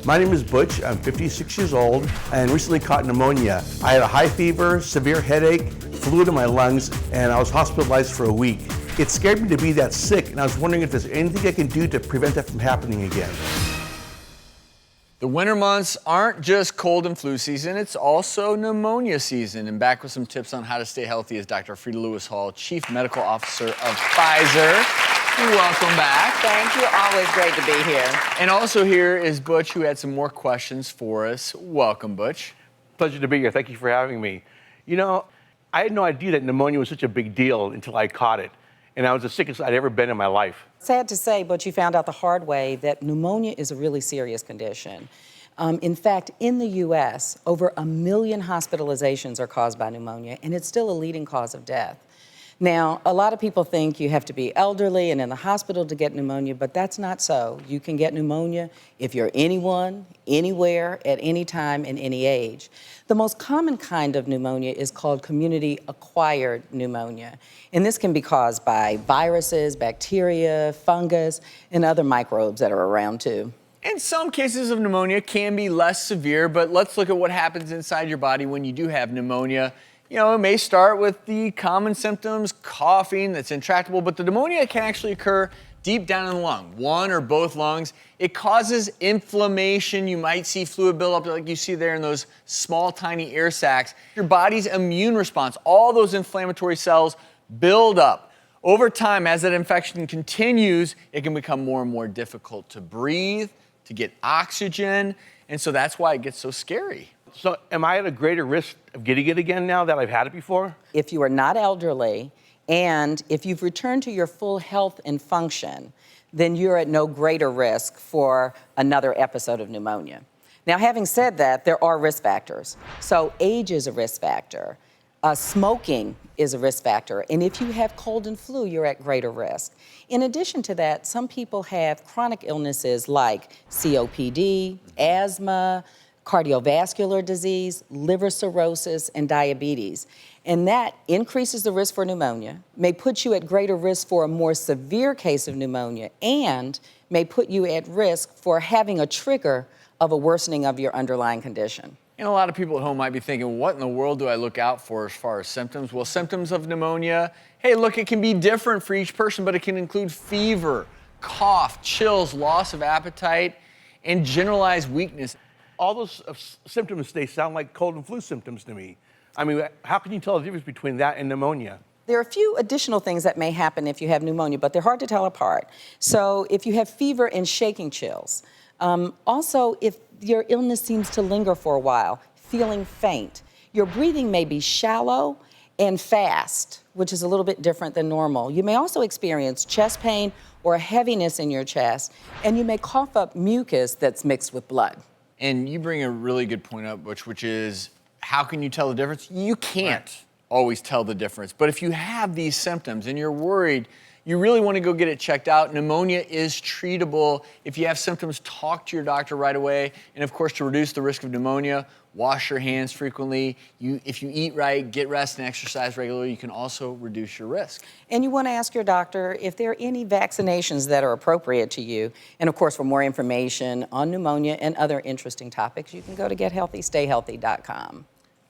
My name is Butch. I'm 56 years old and recently caught pneumonia. I had a high fever, severe headache, fluid in my lungs, and I was hospitalized for a week. It scared me to be that sick, and I was wondering if there's anything I can do to prevent that from happening again. The winter months aren't just cold and flu season, it's also pneumonia season. And back with some tips on how to stay healthy is Dr. Frida Lewis-Hall, Chief Medical Officer of Pfizer. Welcome back. Thank you. Always great to be here. And also here is Butch, who had some more questions for us. Welcome, Butch. Pleasure to be here. Thank you for having me. You know, I had no idea that pneumonia was such a big deal until I caught it. And I was the sickest I'd ever been in my life. Sad to say, but you found out the hard way that pneumonia is a really serious condition. In fact, in the U.S., over 1 million hospitalizations are caused by pneumonia, and it's still a leading cause of death. Now, a lot of people think you have to be elderly and in the hospital to get pneumonia, but that's not so. You can get pneumonia if you're anyone, anywhere, at any time, and any age. The most common kind of pneumonia is called community-acquired pneumonia, and this can be caused by viruses, bacteria, fungus, and other microbes that are around too. And some cases of pneumonia can be less severe, but let's look at what happens inside your body when you do have pneumonia. You know, it may start with the common symptoms, coughing that's intractable, but the pneumonia can actually occur deep down in the lung, one or both lungs. It causes inflammation. You might see fluid buildup like you see there in those small, tiny air sacs. Your body's immune response, all those inflammatory cells build up. Over time, as that infection continues, it can become more and more difficult to breathe, to get oxygen, and so that's why it gets so scary. So am I at a greater risk of getting it again now that I've had it before? If you are not elderly and if you've returned to your full health and function, then you're at no greater risk for another episode of pneumonia. Now, having said that, there are risk factors. So age is a risk factor. Smoking is a risk factor. And if you have cold and flu, you're at greater risk. In addition to that, some people have chronic illnesses like COPD, asthma, cardiovascular disease, liver cirrhosis, and diabetes. And that increases the risk for pneumonia, may put you at greater risk for a more severe case of pneumonia, and may put you at risk for having a trigger of a worsening of your underlying condition. And a lot of people at home might be thinking, what in the world do I look out for as far as symptoms? Well, symptoms of pneumonia, hey, look, it can be different for each person, but it can include fever, cough, chills, loss of appetite, and generalized weakness. All those symptoms, they sound like cold and flu symptoms to me. I mean, how can you tell the difference between that and pneumonia? There are a few additional things that may happen if you have pneumonia, but they're hard to tell apart. So if you have fever and shaking chills, also if your illness seems to linger for a while, feeling faint, your breathing may be shallow and fast, which is a little bit different than normal. You may also experience chest pain or heaviness in your chest, and you may cough up mucus that's mixed with blood. And you bring a really good point up, Butch, which is how can you tell the difference? You can't always tell the difference. But if you have these symptoms and you're worried, you really want to go get it checked out. Pneumonia is treatable. If you have symptoms, talk to your doctor right away. And of course, to reduce the risk of pneumonia, wash your hands frequently. If you eat right, get rest and exercise regularly, you can also reduce your risk. And you want to ask your doctor if there are any vaccinations that are appropriate to you. And of course, for more information on pneumonia and other interesting topics, you can go to gethealthystayhealthy.com.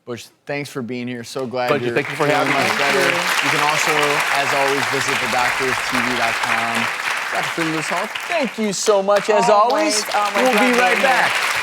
Butch, thanks for being here. So glad Butch, you're thank you for having me. better. You can also, as always, visit thedoctorstv.com. Dr. Frida Lewis-Hall, thank you so much, as always. Always we'll be love right being back. here.